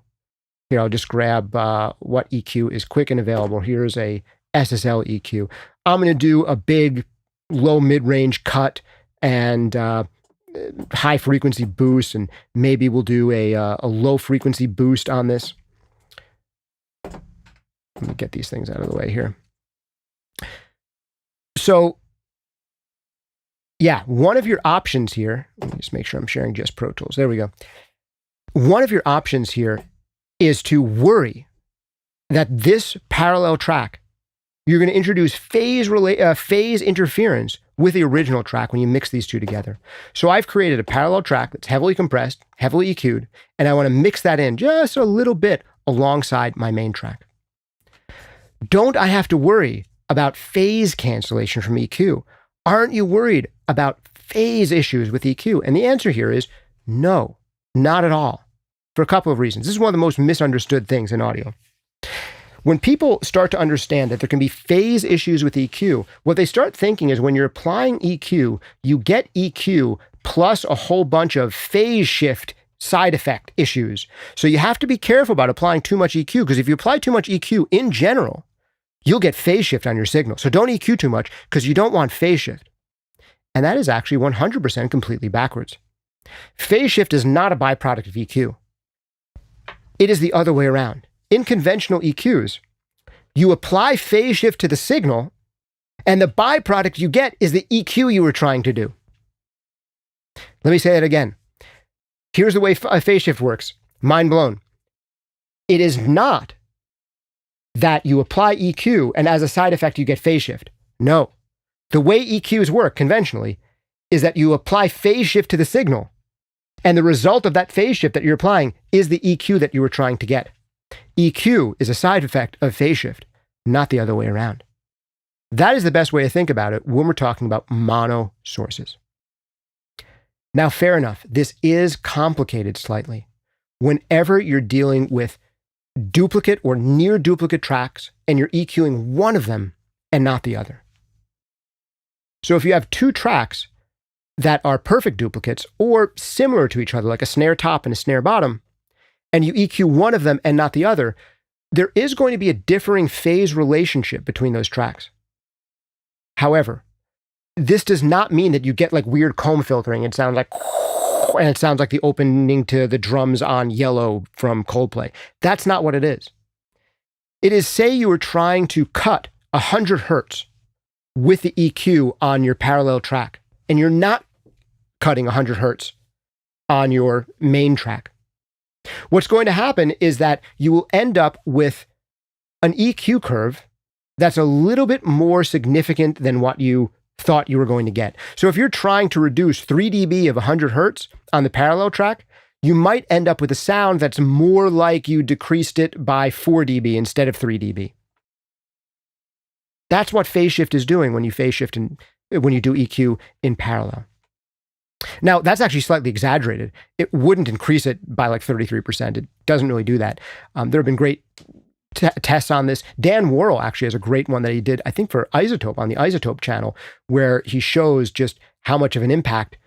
Here, I'll just grab what EQ is quick and available. Here's a SSL EQ. I'm going to do a big low mid-range cut and high frequency boost, and maybe we'll do a low frequency boost on this. Let me get these things out of the way here. So yeah, one of your options here, let me just make sure I'm sharing just Pro Tools. There we go. One of your options here is to worry that this parallel track, you're going to introduce phase interference with the original track when you mix these two together. So I've created a parallel track that's heavily compressed, heavily EQ'd, and I want to mix that in just a little bit alongside my main track. Don't I have to worry about phase cancellation from EQ? Aren't you worried about phase issues with EQ? And the answer here is no, not at all, for a couple of reasons. This is one of the most misunderstood things in audio. When people start to understand that there can be phase issues with EQ, what they start thinking is when you're applying EQ, you get EQ plus a whole bunch of phase shift side effect issues. So you have to be careful about applying too much EQ, because if you apply too much EQ in general, you'll get phase shift on your signal. So don't EQ too much because you don't want phase shift. And that is actually 100% completely backwards. Phase shift is not a byproduct of EQ. It is the other way around. In conventional EQs, you apply phase shift to the signal, and the byproduct you get is the EQ you were trying to do. Let me say it again. Here's the way phase shift works. Mind blown. It is not that you apply EQ and as a side effect you get phase shift. No. The way EQs work conventionally is that you apply phase shift to the signal, and the result of that phase shift that you're applying is the EQ that you were trying to get. EQ is a side effect of phase shift, not the other way around. That is the best way to think about it when we're talking about mono sources. Now, fair enough, this is complicated slightly. Whenever you're dealing with duplicate or near duplicate tracks and you're EQing one of them and not the other. So if you have two tracks that are perfect duplicates or similar to each other, like a snare top and a snare bottom, and you EQ one of them and not the other, there is going to be a differing phase relationship between those tracks. However, this does not mean that you get like weird comb filtering. It sounds like, and it sounds like the opening to the drums on Yellow from Coldplay. That's not what it is. It is, say you were trying to cut 100 hertz with the EQ on your parallel track, and you're not cutting 100 hertz on your main track. What's going to happen is that you will end up with an EQ curve that's a little bit more significant than what you thought you were going to get. So if you're trying to reduce 3 dB of 100 hertz on the parallel track, you might end up with a sound that's more like you decreased it by 4 dB instead of 3 dB. That's what phase shift is doing when you phase shift and when you do EQ in parallel. Now, that's actually slightly exaggerated. It wouldn't increase it by like 33%. It doesn't really do that. There have been great tests on this. Dan Worrell actually has a great one that he did, I think, for Isotope on the Isotope channel, where he shows just how much of an impact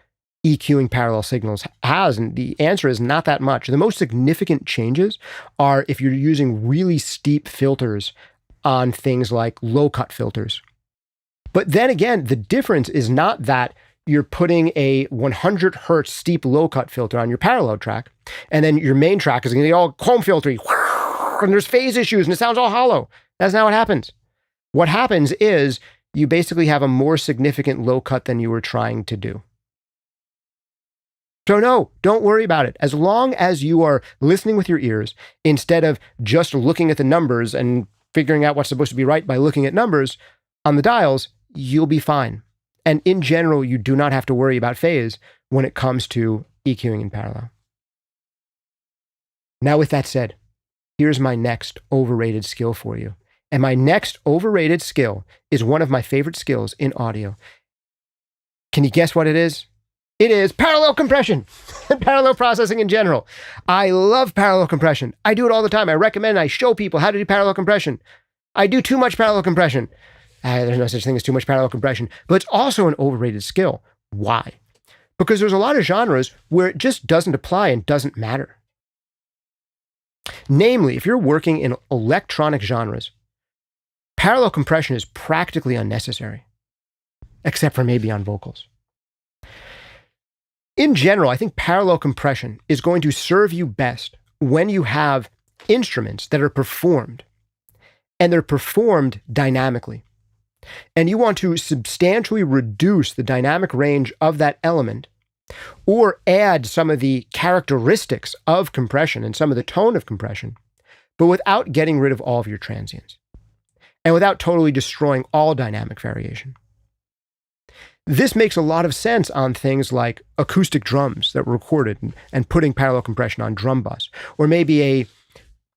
EQing parallel signals has. And the answer is not that much. The most significant changes are if you're using really steep filters on things like low-cut filters. But then again, the difference is not that you're putting a 100 hertz steep low-cut filter on your parallel track, and then your main track is going to be all comb filtery, and there's phase issues, and it sounds all hollow. That's not what happens. What happens is you basically have a more significant low-cut than you were trying to do. So no, don't worry about it. As long as you are listening with your ears, instead of just looking at the numbers and figuring out what's supposed to be right by looking at numbers on the dials, you'll be fine. And in general, you do not have to worry about phase when it comes to EQing in parallel. Now, with that said, here's my next overrated skill for you. And my next overrated skill is one of my favorite skills in audio. Can you guess what it is? It is parallel compression and parallel processing in general. I love parallel compression. I do it all the time. I recommend, I show people how to do parallel compression. I do too much parallel compression. There's no such thing as too much parallel compression, but it's also an overrated skill. Why? Because there's a lot of genres where it just doesn't apply and doesn't matter. Namely, if you're working in electronic genres, parallel compression is practically unnecessary, except for maybe on vocals. In general, I think parallel compression is going to serve you best when you have instruments that are performed, and they're performed dynamically. And you want to substantially reduce the dynamic range of that element, or add some of the characteristics of compression and some of the tone of compression, but without getting rid of all of your transients, and without totally destroying all dynamic variation. This makes a lot of sense on things like acoustic drums that were recorded and putting parallel compression on drum bus, or maybe a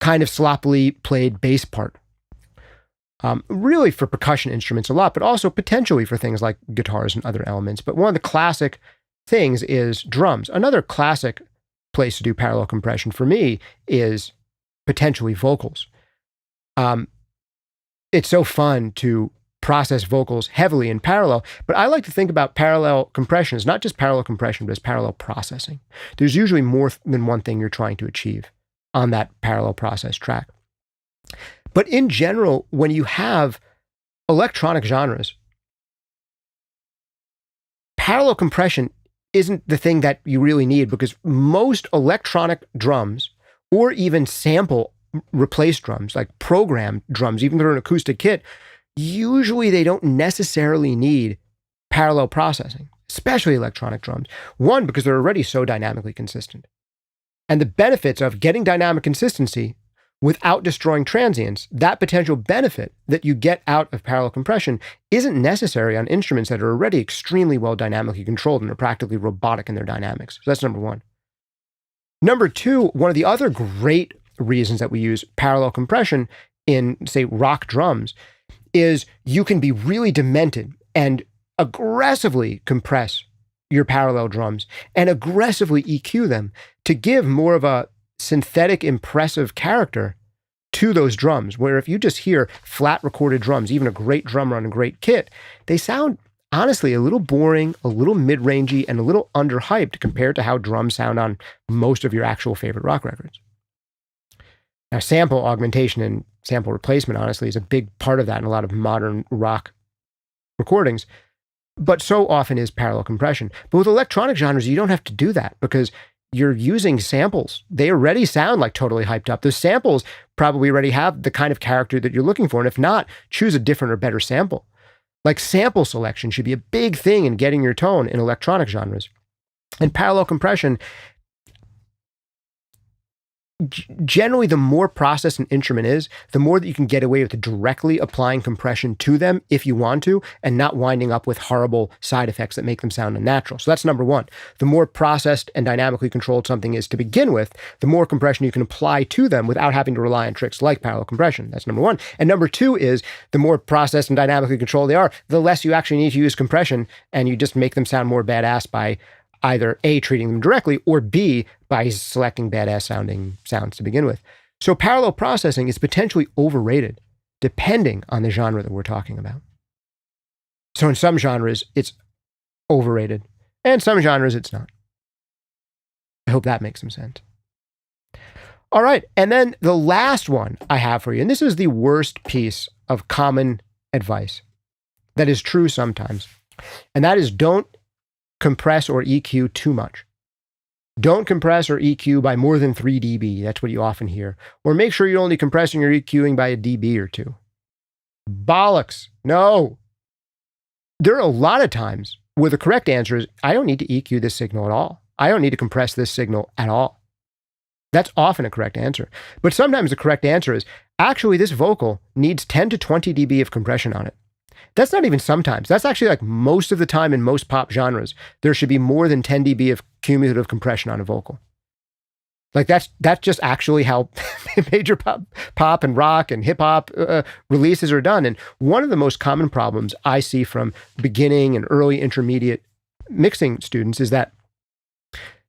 kind of sloppily played bass part. Really for percussion instruments a lot, but also potentially for things like guitars and other elements. But one of the classic things is drums. Another classic place to do parallel compression for me is potentially vocals. It's so fun to process vocals heavily in parallel, but I like to think about parallel compression as not just parallel compression, but as parallel processing. There's usually more than one thing you're trying to achieve on that parallel process track. But in general, when you have electronic genres, parallel compression isn't the thing that you really need, because most electronic drums, or even sample replaced drums, like programmed drums, even though they're an acoustic kit, usually they don't necessarily need parallel processing, especially electronic drums. One, because they're already so dynamically consistent. And the benefits of getting dynamic consistency without destroying transients, that potential benefit that you get out of parallel compression isn't necessary on instruments that are already extremely well dynamically controlled and are practically robotic in their dynamics. So that's number one. Number two, one of the other great reasons that we use parallel compression in, say, rock drums is you can be really demented and aggressively compress your parallel drums and aggressively EQ them to give more of a synthetic, impressive character to those drums, where if you just hear flat recorded drums, even a great drummer on a great kit, they sound honestly a little boring, a little mid-rangey, and a little underhyped compared to how drums sound on most of your actual favorite rock records. Now, sample augmentation and sample replacement, honestly, is a big part of that in a lot of modern rock recordings, but so often is parallel compression. But with electronic genres, you don't have to do that because you're using samples. They already sound like totally hyped up. Those samples probably already have the kind of character that you're looking for. And if not, choose a different or better sample. Like sample selection should be a big thing in getting your tone in electronic genres. And parallel compression, generally, the more processed an instrument is, the more that you can get away with directly applying compression to them if you want to, and not winding up with horrible side effects that make them sound unnatural. So that's number one. The more processed and dynamically controlled something is to begin with, the more compression you can apply to them without having to rely on tricks like parallel compression. That's number one. And number two is the more processed and dynamically controlled they are, the less you actually need to use compression, and you just make them sound more badass by either A, treating them directly, or B, by selecting badass sounding sounds to begin with. So parallel processing is potentially overrated depending on the genre that we're talking about. So in some genres, it's overrated, and some genres, it's not. I hope that makes some sense. All right, and then the last one I have for you, and this is the worst piece of common advice that is true sometimes, and that is don't compress or EQ too much. Don't compress or EQ by more than 3 dB. That's what you often hear. Or make sure you're only compressing or EQing by a dB or two. Bollocks. No. There are a lot of times where the correct answer is, I don't need to EQ this signal at all. I don't need to compress this signal at all. That's often a correct answer. But sometimes the correct answer is, actually, this vocal needs 10 to 20 dB of compression on it. That's not even sometimes. That's actually like most of the time in most pop genres. There should be more than 10 dB of cumulative compression on a vocal. Like that's just actually how major pop and rock and hip hop releases are done. And one of the most common problems I see from beginning and early intermediate mixing students is that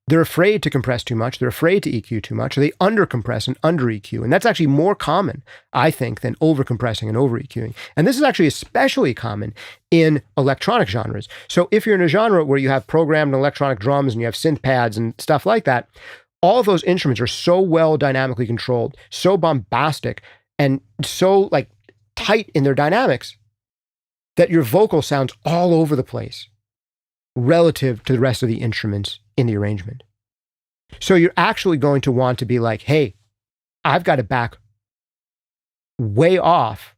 they're afraid to compress too much. They're afraid to EQ too much. Or they undercompress and under EQ. And that's actually more common, I think, than overcompressing and over EQing. And this is actually especially common in electronic genres. So if you're in a genre where you have programmed electronic drums and you have synth pads and stuff like that, all of those instruments are so well dynamically controlled, so bombastic, and so like tight in their dynamics that your vocal sounds all over the place relative to the rest of the instruments in the arrangement. So you're actually going to want to be like, hey, I've got to back way off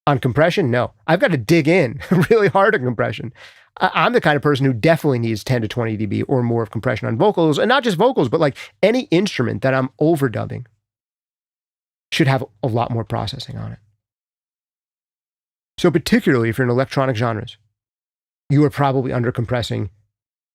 on compression. No, I've got to dig in really hard on compression. I'm the kind of person who definitely needs 10 to 20 dB or more of compression on vocals, and not just vocals, but like any instrument that I'm overdubbing should have a lot more processing on it. So particularly if you're in electronic genres, you are probably undercompressing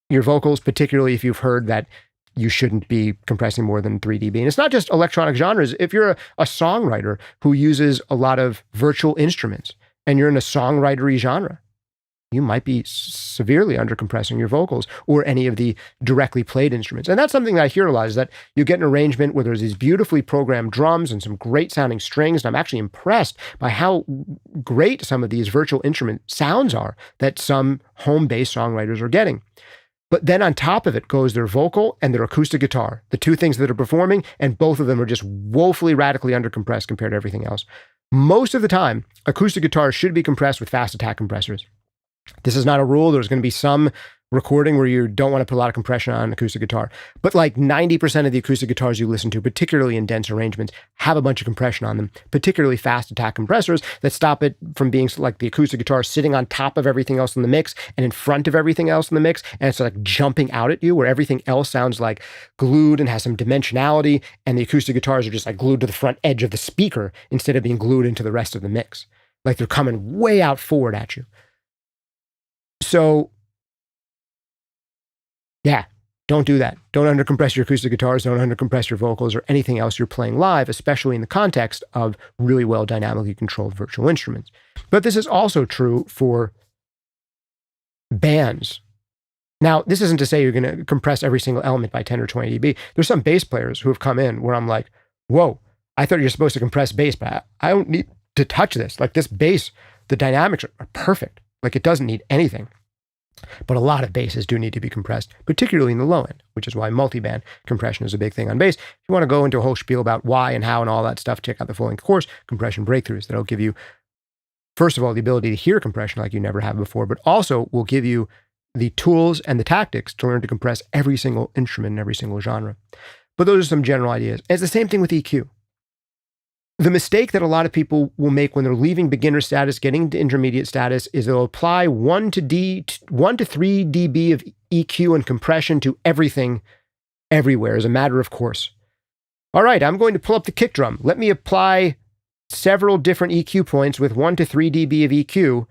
your vocals, particularly if you've heard that you shouldn't be compressing more than 3 dB. And it's not just electronic genres. If you're a songwriter who uses a lot of virtual instruments and you're in a songwritery genre, you might be severely undercompressing your vocals or any of the directly played instruments. And that's something that I hear a lot, is that you get an arrangement where there's these beautifully programmed drums and some great sounding strings. And I'm actually impressed by how great some of these virtual instrument sounds are that some home-based songwriters are getting. But then on top of it goes their vocal and their acoustic guitar, the two things that are performing, and both of them are just woefully radically undercompressed compared to everything else. Most of the time, acoustic guitars should be compressed with fast attack compressors. This is not a rule. There's going to be some recording where you don't want to put a lot of compression on an acoustic guitar. But like 90% of the acoustic guitars you listen to, particularly in dense arrangements, have a bunch of compression on them, particularly fast attack compressors that stop it from being like the acoustic guitar sitting on top of everything else in the mix and in front of everything else in the mix. And it's like jumping out at you where everything else sounds like glued and has some dimensionality. And the acoustic guitars are just like glued to the front edge of the speaker instead of being glued into the rest of the mix. Like they're coming way out forward at you. So, yeah, don't do that. Don't undercompress your acoustic guitars. Don't undercompress your vocals or anything else you're playing live, especially in the context of really well dynamically controlled virtual instruments. But this is also true for bands. Now, this isn't to say you're going to compress every single element by 10 or 20 dB. There's some bass players who have come in where I'm like, whoa, I thought you're supposed to compress bass, but I don't need to touch this. Like this bass, the dynamics are perfect. Like it doesn't need anything. But a lot of basses do need to be compressed, particularly in the low end, which is why multi-band compression is a big thing on bass. If you want to go into a whole spiel about why and how and all that stuff, check out the full-length course, Compression Breakthroughs. That'll give you, first of all, the ability to hear compression like you never have before, but also will give you the tools and the tactics to learn to compress every single instrument in every single genre. But those are some general ideas. And it's the same thing with EQ. The mistake that a lot of people will make when they're leaving beginner status, getting into intermediate status, is they'll apply 1 to 3 dB of EQ and compression to everything, everywhere, as a matter of course. All right, I'm going to pull up the kick drum. Let me apply several different EQ points with 1 to 3 dB of EQ.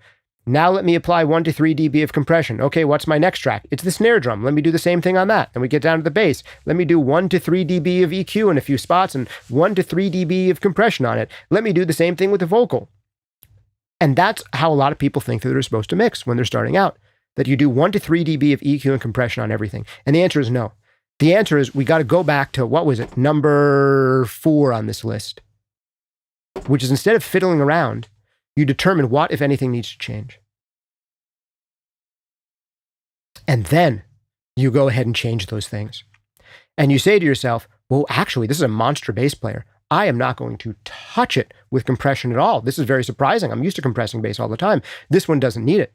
Now let me apply 1 to 3 dB of compression. Okay, what's my next track? It's the snare drum. Let me do the same thing on that. Then we get down to the bass. Let me do 1 to 3 dB of EQ in a few spots and 1 to 3 dB of compression on it. Let me do the same thing with the vocal. And that's how a lot of people think that they're supposed to mix when they're starting out, that you do 1 to 3 dB of EQ and compression on everything. And the answer is no. The answer is we got to go back to, what was it, number 4 on this list, which is instead of fiddling around, you determine what, if anything, needs to change. And then you go ahead and change those things. And you say to yourself, well, actually, this is a monster bass player. I am not going to touch it with compression at all. This is very surprising. I'm used to compressing bass all the time. This one doesn't need it.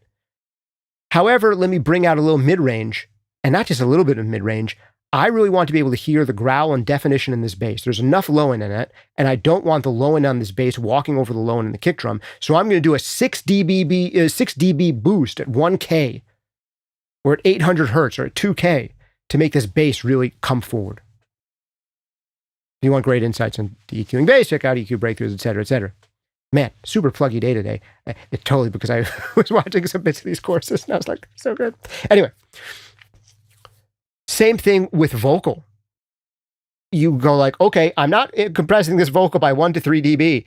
However, let me bring out a little mid-range, and not just a little bit of mid-range. I really want to be able to hear the growl and definition in this bass. There's enough low end in it, and I don't want the low end on this bass walking over the low end in the kick drum. So I'm going to do a 6 dB boost at 1K, or at 800 hertz, or at 2K, to make this bass really come forward. If you want great insights on EQing bass, check out EQ Breakthroughs, et cetera, et cether. Man, super pluggy day today. It's totally because I was watching some bits of these courses, and I was like, so good. Anyway. Same thing with vocal. You go like, okay, I'm not compressing this vocal by 1 to 3 dB.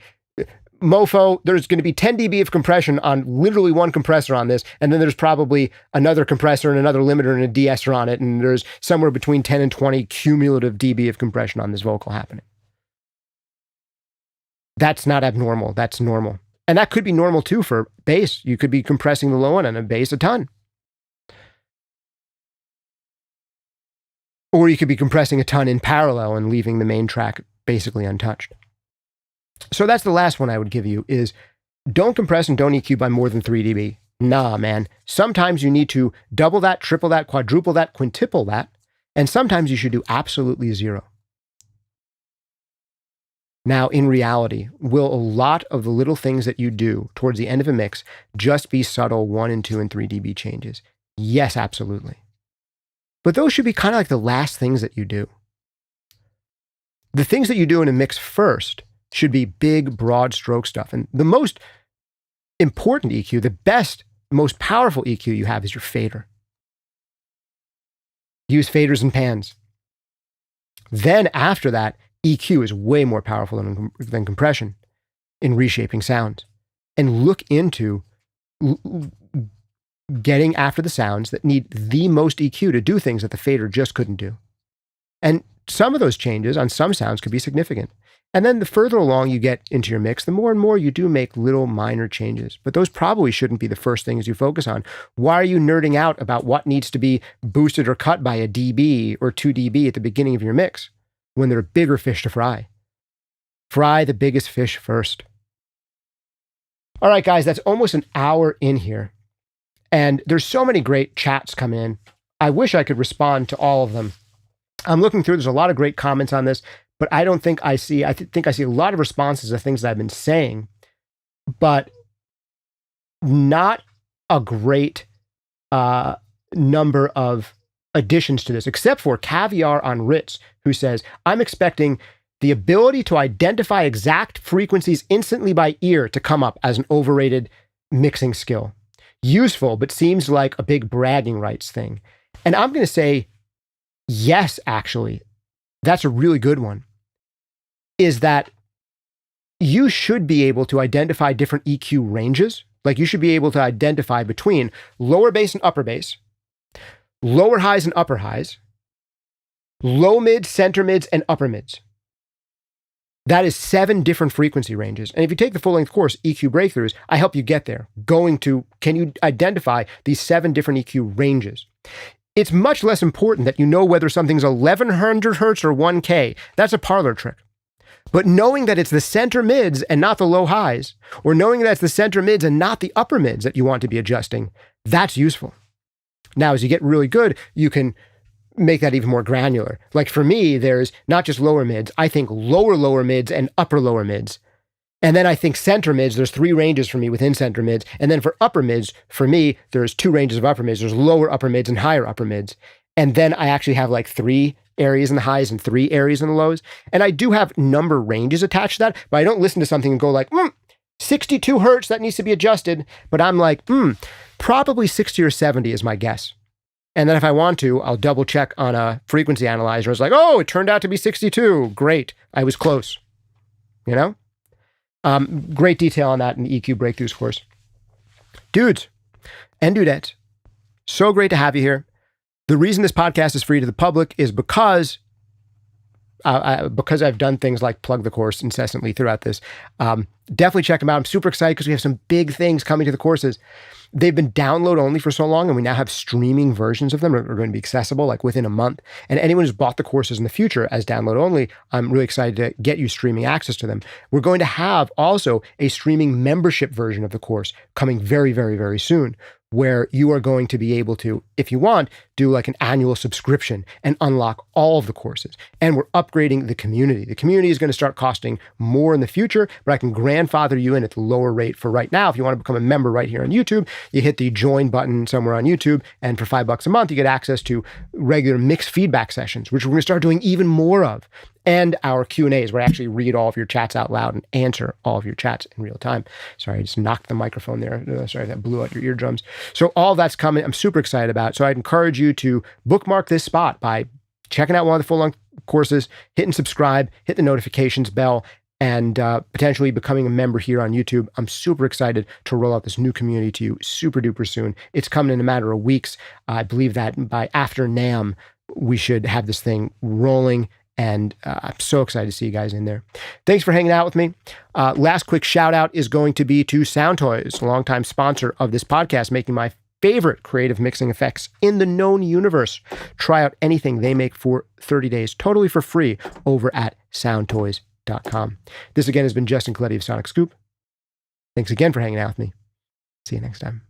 Mofo, there's going to be 10 dB of compression on literally one compressor on this, and then there's probably another compressor and another limiter and a de-esser on it, and there's somewhere between 10 and 20 cumulative dB of compression on this vocal happening. That's not abnormal. That's normal. And that could be normal too for bass. You could be compressing the low end on a bass a ton. Or you could be compressing a ton in parallel and leaving the main track basically untouched. So that's the last one I would give you is don't compress and don't EQ by more than 3 dB. Nah, man. Sometimes you need to double that, triple that, quadruple that, quintuple that, and sometimes you should do absolutely 0. Now, in reality, will a lot of the little things that you do towards the end of a mix just be subtle 1 and 2 and 3 dB changes? Yes, absolutely. But those should be kind of like the last things that you do. The things that you do in a mix first should be big, broad stroke stuff. And the most important EQ, the best, most powerful EQ you have is your fader. Use faders and pans. Then after that, EQ is way more powerful than compression in reshaping sounds. And look into getting after the sounds that need the most EQ to do things that the fader just couldn't do. And some of those changes on some sounds could be significant. And then the further along you get into your mix, the more and more you do make little minor changes. But those probably shouldn't be the first things you focus on. Why are you nerding out about what needs to be boosted or cut by a dB or 2 dB at the beginning of your mix when there are bigger fish to fry? Fry the biggest fish first. All right, guys, that's almost an hour in here. And there's so many great chats come in. I wish I could respond to all of them. I'm looking through, there's a lot of great comments on this, but I don't think I see, think I see a lot of responses to things that I've been saying, but not a great number of additions to this, except for Caviar on Ritz, who says, I'm expecting the ability to identify exact frequencies instantly by ear to come up as an overrated mixing skill. Useful, but seems like a big bragging rights thing. And I'm going to say, yes, actually, that's a really good one, is that you should be able to identify different EQ ranges. Like you should be able to identify between lower bass and upper bass, lower highs and upper highs, low mids, center mids, and upper mids. That is 7 different frequency ranges. And if you take the full-length course, EQ Breakthroughs, I help you get there. Going to, can you identify these 7 different EQ ranges? It's much less important that you know whether something's 1100 hertz or 1K. That's a parlor trick. But knowing that it's the center mids and not the low highs, or knowing that it's the center mids and not the upper mids that you want to be adjusting, that's useful. Now, as you get really good, you can make that even more granular. Like for me, there's not just lower mids. I think lower mids and upper lower mids. And then I think center mids, there's 3 ranges for me within center mids. And then for upper mids, for me, there's 2 ranges of upper mids. There's lower upper mids and higher upper mids. And then I actually have like 3 areas in the highs and 3 areas in the lows. And I do have number ranges attached to that, but I don't listen to something and go like, 62 hertz, that needs to be adjusted. But I'm like, probably 60 or 70 is my guess. And then if I want to, I'll double check on a frequency analyzer. It's like, oh, it turned out to be 62. Great. I was close. You know? Great detail on that in the EQ Breakthroughs course. Dudes and dudettes, so great to have you here. The reason this podcast is free to the public is because I've done things like plug the course incessantly throughout this. Definitely check them out. I'm super excited because we have some big things coming to the courses. They've been download only for so long, and we now have streaming versions of them that are going to be accessible like within a month. And anyone who's bought the courses in the future as download only, I'm really excited to get you streaming access to them. We're going to have also a streaming membership version of the course coming very, very, very soon, where you are going to be able to, if you want, do like an annual subscription and unlock all of the courses. And we're upgrading the community. The community is going to start costing more in the future, but I can grandfather you in at the lower rate for right now. If you want to become a member right here on YouTube, you hit the join button somewhere on YouTube, and for $5 a month, you get access to regular mixed feedback sessions, which we're going to start doing even more of. And our Q&As, where I actually read all of your chats out loud and answer all of your chats in real time. Sorry, I just knocked the microphone there. Sorry, that blew out your eardrums. So all that's coming. I'm super excited about. So I'd encourage you to bookmark this spot by checking out one of the full-length courses, hitting subscribe, hit the notifications bell, and potentially becoming a member here on YouTube. I'm super excited to roll out this new community to you super duper soon. It's coming in a matter of weeks. I believe that by after NAMM, we should have this thing rolling. And I'm so excited to see you guys in there. Thanks for hanging out with me. Last quick shout out is going to be to Sound Toys, a longtime sponsor of this podcast, making my favorite creative mixing effects in the known universe. Try out anything they make for 30 days, totally for free, over at soundtoys.com. This again has been Justin Colletti of SonicScoop. Thanks again for hanging out with me. See you next time.